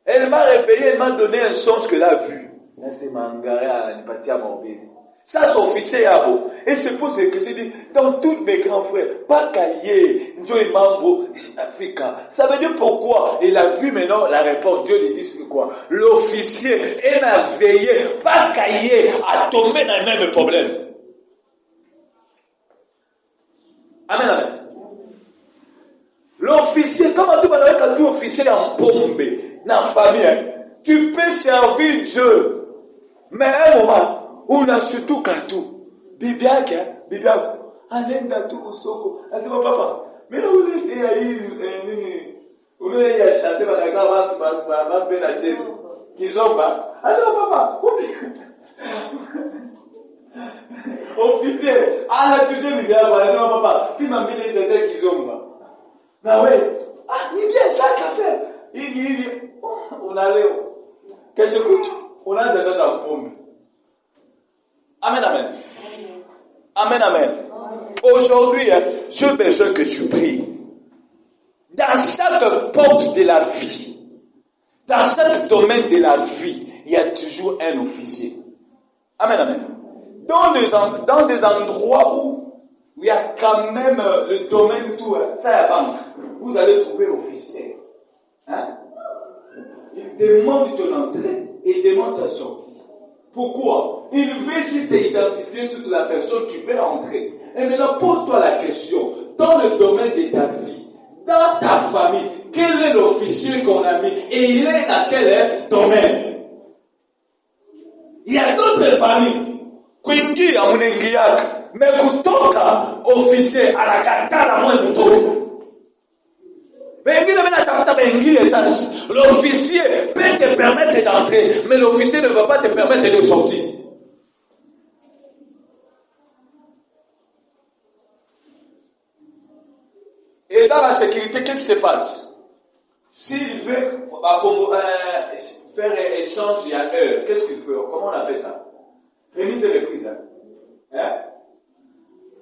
elle m'a réveillé, elle m'a donné un songe qu'elle a vu. Là, c'est Mangare à l'Anipatia Morbide. Ça, c'est officier à vous. Et se pose des questions, dit, dans tous mes grands frères, pas Kaye, Njoy Mambo, Africa. Ça veut dire pourquoi? Il a vu maintenant la réponse. Dieu lui dit c'est quoi? L'officier, elle a veillé, pas Kaye, à tomber dans le même problème. Amen, amen. L'officier, comment tu vas dire quand tu es officier en pombe, dans la famille, tu peux servir Dieu. Mais à un moment, on a surtout tout. Bibiak, anenda tu usoko. Ah, c'est mon papa. Mais là, vous êtes vous avez chassé par la grave, va bien la tête. Qu'ils ont pas. Alors, papa, officier, ah, tu dis, Bibiak, papa, qui m'a mis les jetés qu'ils ont pas. Mais ouais, ah, ni bien ça qu'a fait. Il, on allait, qu'est-ce que on a des dans le pompe. Amen, amen. Amen, amen. Aujourd'hui, j'ai besoin que tu pries. Dans chaque porte de la vie, dans chaque domaine de la vie, il y a toujours un officier. Amen, amen. Dans des endroits où il y a quand même le domaine tout, ça avance, vous allez trouver l'officier. Hein? Il demande ton entrée et il demande ta sortie. Pourquoi? Il veut juste identifier toute la personne qui veut entrer. Et maintenant, pose-toi la question, dans le domaine de ta vie, dans ta famille, quel est l'officier qu'on a mis et il est dans quel domaine? Il y a d'autres familles, Kwingi à Munengiak, mais kutoka officier à la katana moins kutoka. L'officier peut te permettre d'entrer, mais l'officier ne va pas te permettre de sortir. Et dans la sécurité, qu'est-ce qui se passe? S'il veut faire échange à heure, qu'est-ce qu'il fait? Comment on appelle ça? Remise et reprise. Hein?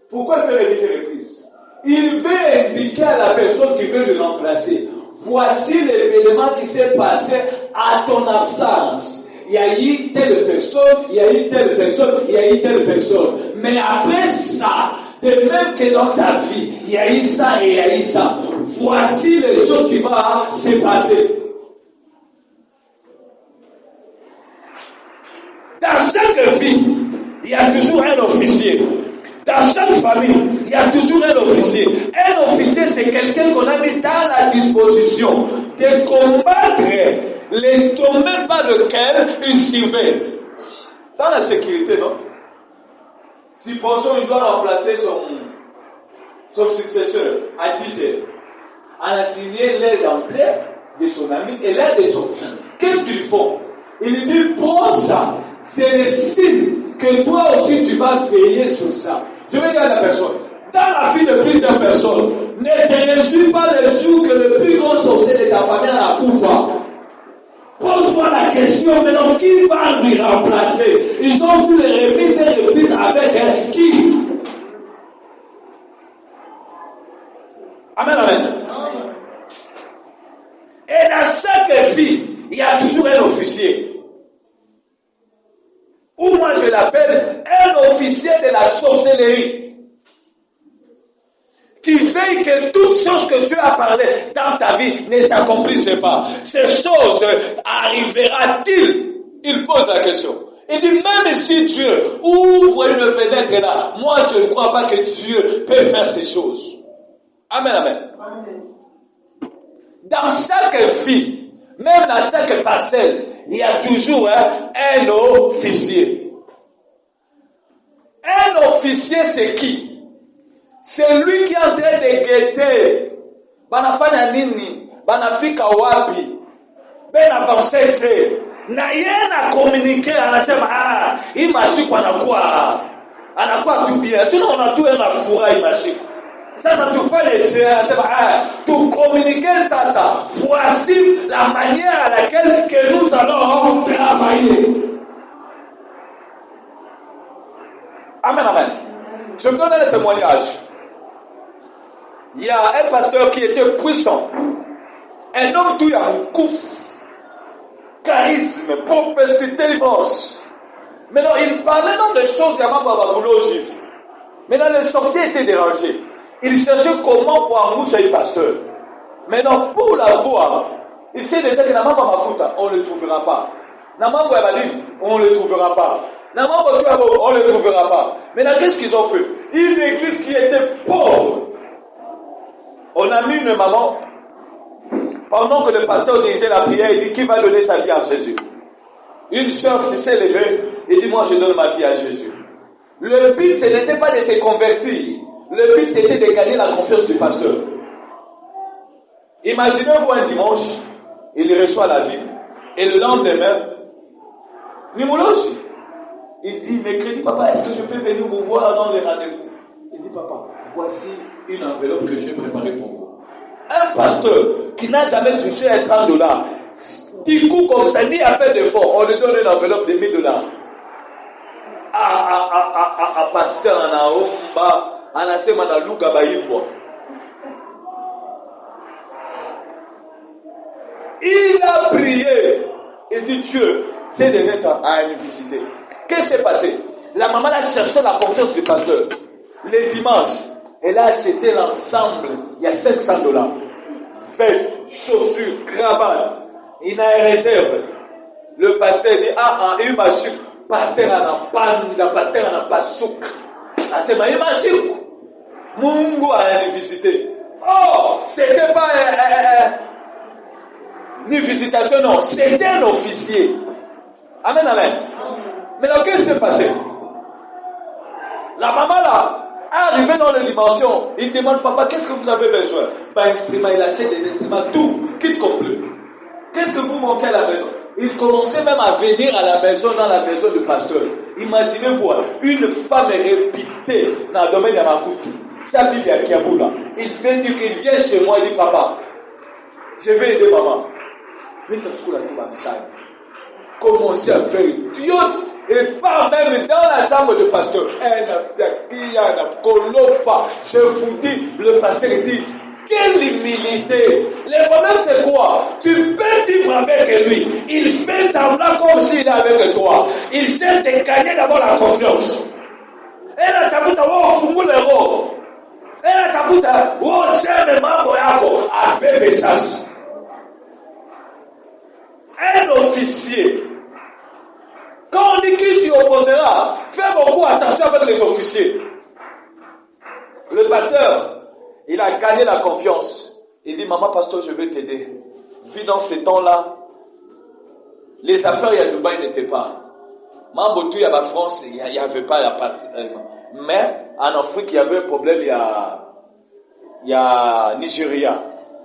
Pourquoi faire remise et reprise? Il veut indiquer à la personne qui veut le remplacer, voici l'événement qui s'est passé à ton absence. Il y a eu telle personne, il y a eu telle personne, il y a eu telle personne. Mais après ça, de même que dans ta vie, il y a eu ça et il y a eu ça. Voici les choses qui vont se passer. Dans chaque vie, il y a toujours un officier. Dans chaque famille, il y a toujours un officier. Un officier, c'est quelqu'un qu'on a mis dans la disposition de combattre les domaines par lesquels il surveille. Dans la sécurité, non? Supposons qu'il doit remplacer son successeur à 10 heures. On a signé l'heure d'entrée de son ami et l'heure de sortie. Qu'est-ce qu'ils font? Il dit, prends ça. C'est le signe que toi aussi tu vas veiller sur ça. Je vais dire à la personne, dans la vie de plusieurs personnes, ne te réjouis pas le jour que le plus grand sorcier de ta famille a couvert. Pose-toi la question, maintenant, qui va lui remplacer? Ils ont vu les remises et reprises avec qui? Amen, amen. Et dans chaque vie, il y a toujours un officier. Ou moi je l'appelle un officier de la sorcellerie. Qui veille que toutes choses que Dieu a parlé dans ta vie ne s'accomplissent pas. Ces choses arrivera-t-il? Il pose la question. Il dit, même si Dieu ouvre une fenêtre là, moi je ne crois pas que Dieu peut faire ces choses. Amen, amen. Amen. Dans chaque vie, même dans chaque parcelle, il y a toujours un officier. Un officier, c'est qui? C'est lui qui est en train de guetter. Banafanya nini? Banafika wapi? Ben avanceje. Na yeye na communiquer anasema hii masiku anakuwa tu bien. Tunaona tu anafurahi masiku. Sasa tufanye tu communiquer sasa. Voici la manière à laquelle que nous allons travailler. Amen, amen. Je me donne un témoignage. Il y a un pasteur qui était puissant. Un homme tout à coup. Charisme, prophétie immense. Maintenant, il parlait dans des choses, il y avait pas boulot juif. Maintenant, les sorciers étaient dérangés. Il cherchait comment pour embaucher le pasteur. Maintenant, pour la voir, il sait déjà que Namamba Makuta, on ne le trouvera pas. Namamba Yabadi, on ne le trouvera pas. Namamba Tuabo, on ne le trouvera pas. Maintenant, qu'est-ce qu'ils ont fait? Une église qui était pauvre. On a mis une maman, pendant que le pasteur dirigeait la prière, il dit, qui va donner sa vie à Jésus? Une sœur qui s'est levée, et dit, moi je donne ma vie à Jésus. Le but, ce n'était pas de se convertir. Le but, c'était de gagner la confiance du pasteur. Imaginez-vous un dimanche, il reçoit la vie, et le lendemain, Nimologi, il dit, mercredi, papa, est-ce que je peux venir vous voir dans les rendez-vous? Il dit, papa, voici une enveloppe que j'ai préparée pour vous. Un pasteur qui n'a jamais touché un $30, du coup, comme ça, ni à peine d'effort, on lui donne une enveloppe de $1000. Pasteur Anaomba, Anasema na Luka Baïbo. Il a prié et dit Dieu, c'est de naître à l'université. Qu'est-ce qui s'est passé? La maman a cherché la confiance du pasteur. Les dimanches, elle a acheté l'ensemble, il y a $500. Veste, chaussures, cravate. Il a une réserve. Le pasteur dit, il m'a su. Pasteur n'a pas souk. C'est ma image. Mungu a une visité. Oh, c'était pas une visitation, non. C'était un officier. Amen, amen. Mais là, qu'est-ce qui s'est passé? La maman là, Arrivé dans les dimensions, il demande, papa, qu'est-ce que vous avez besoin? Instrument, il achète des instruments, tout, quitte complet. Qu'est-ce que vous manquez à la maison? Il commençait même à venir à la maison, dans la maison du pasteur. Imaginez-vous, une femme réputée dans le domaine de Makutu. Ça dit à Kiaboula. Il vient dire qu'il vient chez moi, il dit, papa, je vais aider maman. Commencez à faire Dieu. Et part même dans la chambre du pasteur. Je vous dis, le pasteur dit, quelle humilité! Le problème c'est quoi? Tu peux vivre avec lui. Il fait semblant comme s'il est avec toi. Il sait te gagner d'abord la confiance. Et là, t'as vu, elle tafuta useme mambo yako abebe sasa. Un officier, quand on dit qui s'y opposera, fais beaucoup attention avec les officiers. Le pasteur, il a gagné la confiance. Il dit, maman pasteur, je vais t'aider. Vu dans ces temps-là, les affaires à Dubaï n'étaient pas. Mambo tout, il y avait France, il n'y avait pas la partie. Mais en Afrique, il y avait un problème, il y a Nigeria.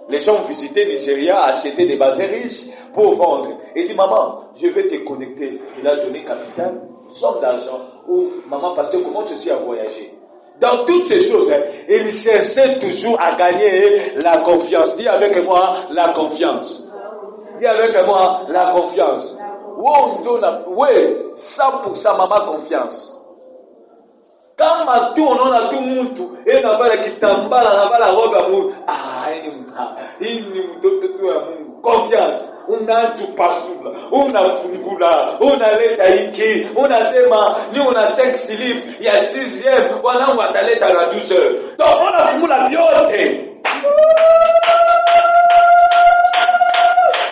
Les gens visitaient Nigeria, achetaient des bazars riches pour vendre. Il dit, maman, je vais te connecter. Il a donné capital, somme d'argent. Ou, maman, pasteur, comment tu sais à voyager? Dans toutes ces choses, il cherchait toujours à gagner la confiance. Dis avec moi, la confiance. Dis avec moi, la confiance. Oui, 100% maman confiance. Quand ma tourne, on a tout le monde, et on a pas la kitambala, on a pas la robe à mou. Confiance. On a tout passable. On a fungula. On a l'étaïki. On a sema. Nous, on a 5 livres. Il y a 6e. On a talé à la 12 heures. Donc, on a fungula biote.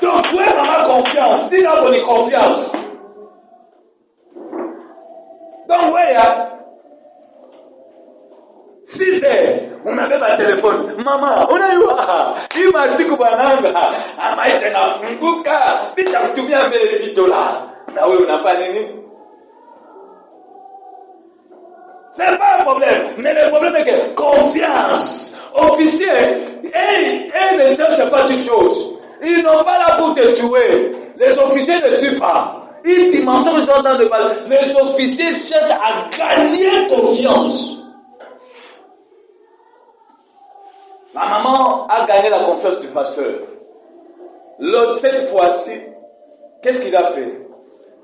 Donc, oui, maman, confiance. Dis-la bonne confiance. Donc, oui, si c'est, on avait ma téléphone, maman, on a eu, il m'a dit que bananga, amaïta na funguka, bisa kutumia mbele $10. Na wewe unafanya nini? C'est pas un problème, mais le problème est que confiance. Officier, ils ne cherchent pas toute chose. Ils n'ont pas là pour te tuer. Les officiers ne tuent pas. Ils dimensionnent les gens dans le mal. Les officiers cherchent à gagner confiance. La maman a gagné la confiance du pasteur. L'autre, cette fois-ci, qu'est-ce qu'il a fait?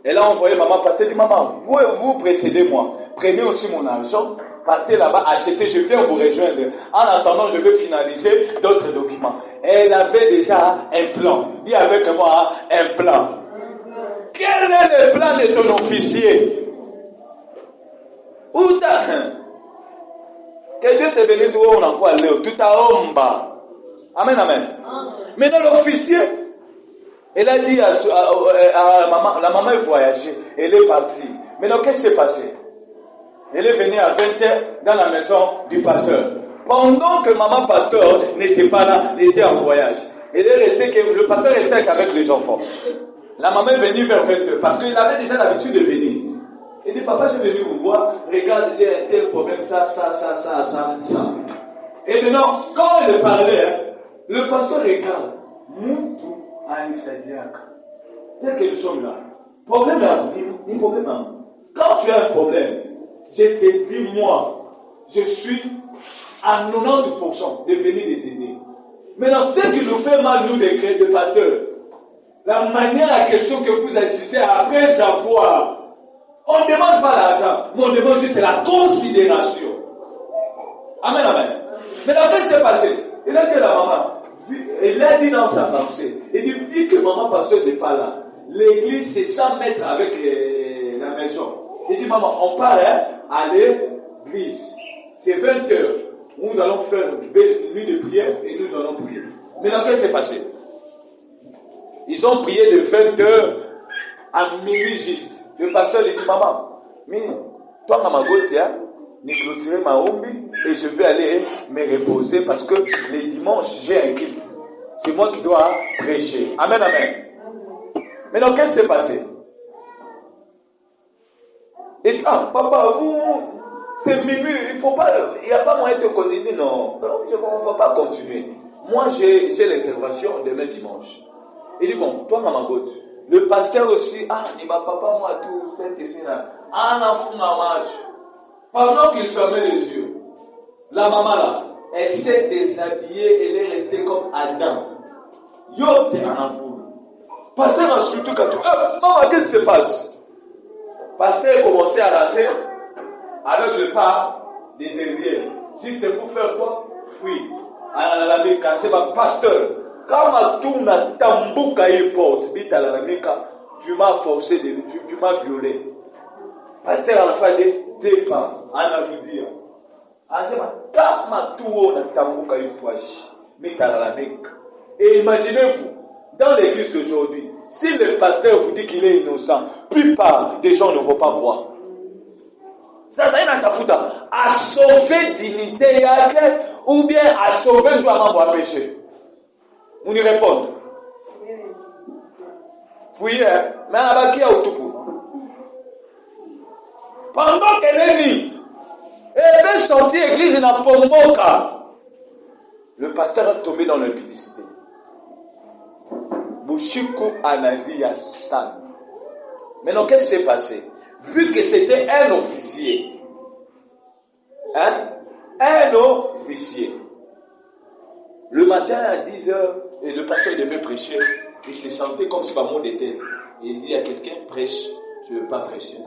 Elle a envoyé maman pasteur, dit maman, vous précédez-moi, prenez aussi mon argent, partez là-bas, achetez, je viens vous rejoindre. En attendant, je vais finaliser d'autres documents. Elle avait déjà un plan. Dis avec moi, un plan. Quel est le plan de ton officier? Où t'as... Que Dieu te bénisse où on envoie Léo. Tout à Omba. Amen, amen. Maintenant, l'officier, elle a dit à maman, la maman est voyagée. Elle est partie. Maintenant, qu'est-ce qui s'est passé? Elle est venue à 20h dans la maison du pasteur. Pendant que maman pasteur n'était pas là, n'était en voyage. Elle est restée, le pasteur restait avec les enfants. La maman est venue vers 20h parce qu'il avait déjà l'habitude de venir. Il dit, papa, je suis venu vous voir, regarde, j'ai un tel problème, ça. Et maintenant, quand elle parlait, le pasteur regarde, Moutou a un sadiak. Tel que nous sommes là. Problème là, ni problème là. Quand tu as un problème, je te dis, moi, je suis à 90% de venir t'aider. Maintenant, ce qui nous fait mal, nous, les pasteurs, la manière, la question que vous agissez après avoir. On ne demande pas l'argent, mais on demande juste la considération. Amen, amen. Mais là, qu'est-ce qui s'est passé? Il a dit à la maman, il a dit dans sa pensée, il dit, vu que maman pasteur n'est pas là, l'église c'est 100 mètres avec la maison. Il dit, maman, on part à l'église. C'est 20 heures. Nous allons faire une nuit de prière et nous allons prier. Maintenant, qu'est-ce qui s'est passé? Ils ont prié de 20 heures à minuit juste. Le pasteur lui dit, maman, toi, maman Gauthier, ni clôturer ma ombi et je vais aller me reposer parce que les dimanches, j'ai un culte. C'est moi qui dois prêcher. Amen, amen. Maintenant, qu'est-ce qui s'est passé? Il dit, papa, vous, C'est minuit, il n'y a pas moyen de continuer, non. On ne va pas continuer. Moi, j'ai l'intervention demain dimanche. Il dit, bon, toi, Mamagot, le pasteur aussi, il va papa, moi, tout, cette là. En fou ma match. Pendant qu'il fermait les yeux, la maman là, elle s'est déshabillée, elle est restée comme Adam. Yo, t'es en foule. Pasteur a surtout quand tout. Maman, qu'est-ce qui se passe? Pasteur a commencé à rater avec le pas des derrière. Si c'était pour faire quoi? Fuir. C'est ma pasteur. Quand ma tourne à Tambouka et porte, vite à la tu m'as forcé, tu m'as violé. Pasteur à la fin des dépens, à vous dire. Quand ma tourne à Tambouka et porte, vite à la et imaginez-vous, dans l'église d'aujourd'hui, si le pasteur vous dit qu'il est innocent, la plupart des gens ne vont pas croire. Ça y est, à sauver dignité ou bien à sauver toi à péché. Vous y répondez. Oui, mais à la qui a autour. Pendant qu'elle est née, elle est sortie de l'église dans Pomoka. Le pasteur est tombé dans l'impudicité. Bouchikou Anavia San. Maintenant, qu'est-ce qui s'est passé? Vu que c'était un officier, un officier, le matin à 10h, et le pasteur devait prêcher, il se sentait comme si pas mot de tête. Il dit à quelqu'un, prêche, je ne veux pas prêcher.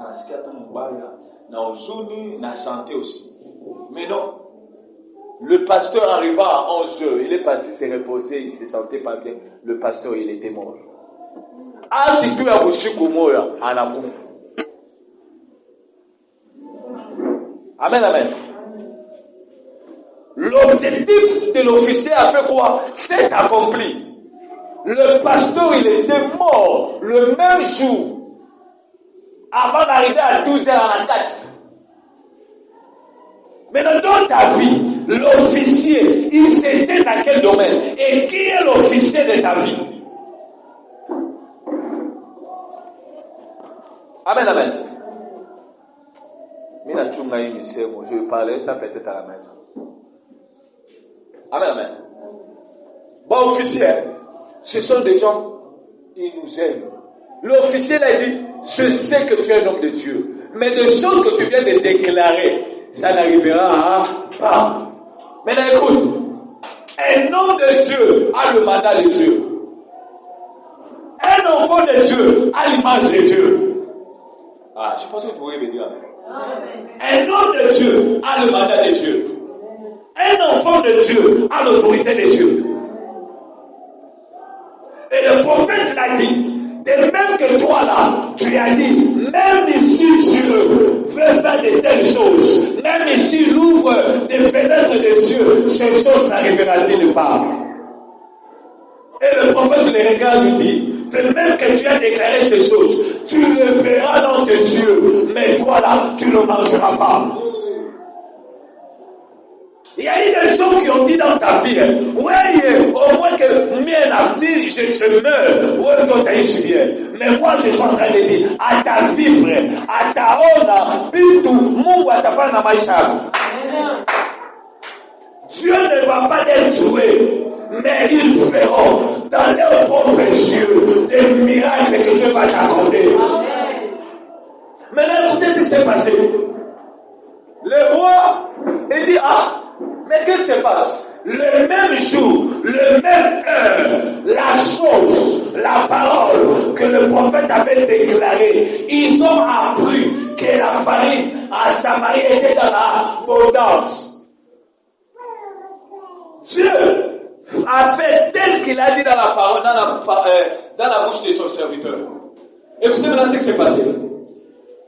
Dans la santé aussi. Mais non, le pasteur arriva à 11h, il est parti se reposer, il ne se sentait pas bien. Le pasteur, il était mort. Amen, amen. L'objectif de l'officier a fait quoi? C'est accompli. Le pasteur, il était mort le même jour, avant d'arriver à 12h en attaque. Mais dans ta vie, l'officier, il s'était dans quel domaine? Et qui est l'officier de ta vie? Amen, amen. Je vais parler ça peut-être à la maison. Amen, amen. Bon, officier, ce sont des gens, ils nous aiment. L'officier l'a dit, je sais que tu es un homme de Dieu, mais des choses que tu viens de déclarer, ça n'arrivera pas. Maintenant écoute, un homme de Dieu a le mandat de Dieu. Un enfant de Dieu a l'image de Dieu. Je pense que vous pouvez me dire amen. Un homme de Dieu a le mandat de Dieu. Un enfant de Dieu a l'autorité de Dieu. Et le prophète l'a dit, de même que toi là, tu as dit, même ici Dieu veut faire de telles choses, même ici il ouvre des fenêtres des cieux, ces choses n'arriveront-ils pas? Et le prophète le regarde et dit, de même que tu as déclaré ces choses, tu le verras dans tes yeux, mais toi là, tu ne mangeras pas. Il y a eu des gens qui ont dit dans ta vie, ouais, au moins que je meurs, ouais, faut t'aïs bien. Mais moi, je suis en train de dire, à ta vie, frère, à ta honte, bitou, mungu atafanya na maisha. Dieu ne va pas les tuer, mais ils feront dans leurs propres yeux des miracles que Dieu va t'accorder. Maintenant, écoutez ce qui s'est passé. Le roi, il dit, mais qu'est-ce qui se passe? Le même jour, le même heure, la chose, la parole que le prophète avait déclarée, ils ont appris que la farine à Samarie était dans l'abondance. Dieu a fait tel qu'il a dit dans la parole, dans la bouche de son serviteur. Écoutez maintenant ce qui s'est passé.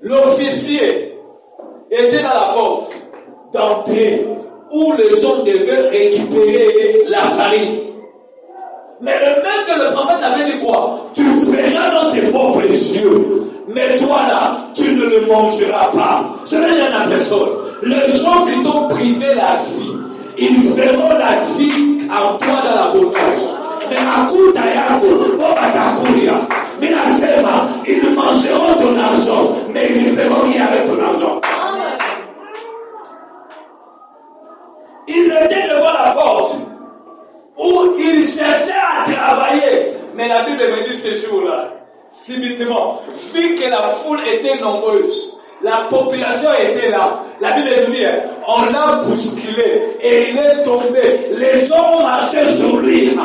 L'officier était dans la porte d'entrée où les gens devaient récupérer la farine. Mais le même que le prophète avait dit quoi? Tu verras dans tes propres yeux, mais toi là, tu ne le mangeras pas. Je vais dire à la personne, les gens qui t'ont privé la vie, ils verront la vie en toi dans l'abondance. Mais à coup d'ayako, mais la sema, ils mangeront ton argent, mais ils ne feront rien avec ton argent. Mais la Bible me dit ce jour-là, subitement, vu que la foule était nombreuse, la population était là. La Bible nous dit, on l'a bousculé et il est tombé. Les gens ont marché sur lui.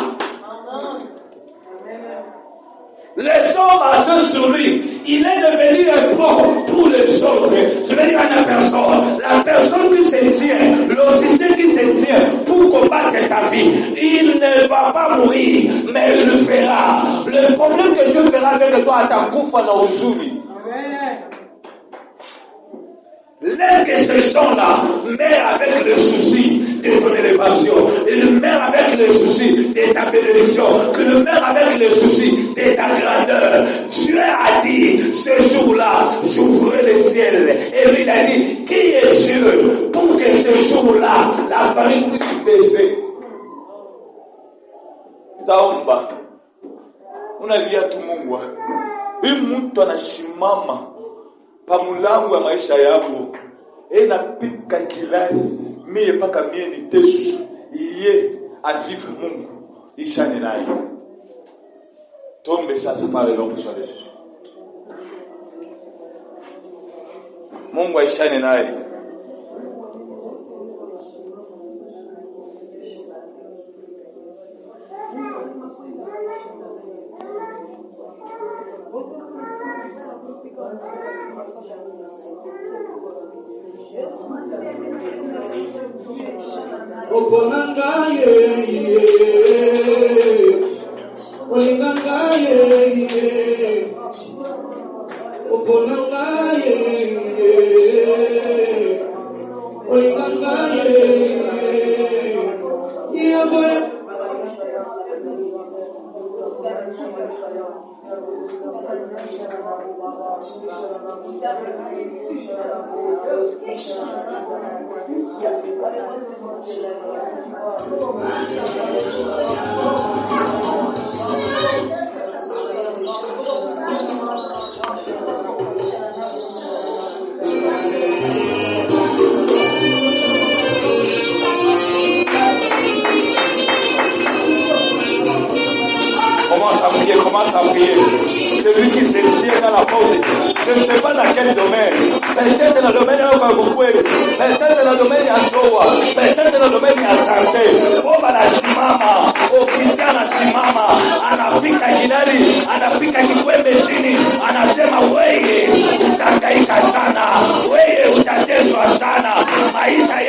Les gens marchaient sur lui. Il est devenu un pro pour les autres. Je vais dire à la personne qui se tient, l'officier qui se tient pour combattre ta vie, il ne va pas mourir, mais il le fera. Le problème que Dieu fera avec toi à ta coupe dans aujourd'hui. Laisse que ces gens-là meurent avec le souci de ton élévation. Ils meurent avec le souci de ta bénédiction. Qu'ils meurent avec le souci de ta grandeur. Dieu a dit, ce jour-là, j'ouvrirai le ciel. Et lui, il a dit, qui est Dieu pour que ce jour-là, la famille puisse baisser? Taomba. Unalia tu Mungu. Huyu mtu anasimama pamulangu wa maisha yangu napika kilani mie paka mie niteshu iye avivu Mungu ishane naye. Tombe sasa pale l'onction de Jésus. Mungu aishane naye. Oponangaye, olingangaye, oponangaye, olingangaye, yaboy. Commence à prier. Celui qui se tient dans la porte, je ne sais pas dans quel domaine. Peut-être dans le domaine de Kakoué, peut-être dans le domaine de Antoa, peut-être dans le domaine de santé. Oba la simama, ofisia na simama, anafika Hilali, anafika Kikwembe chini, anasema wewe utahangaika sana, wewe utateswa sana, maisha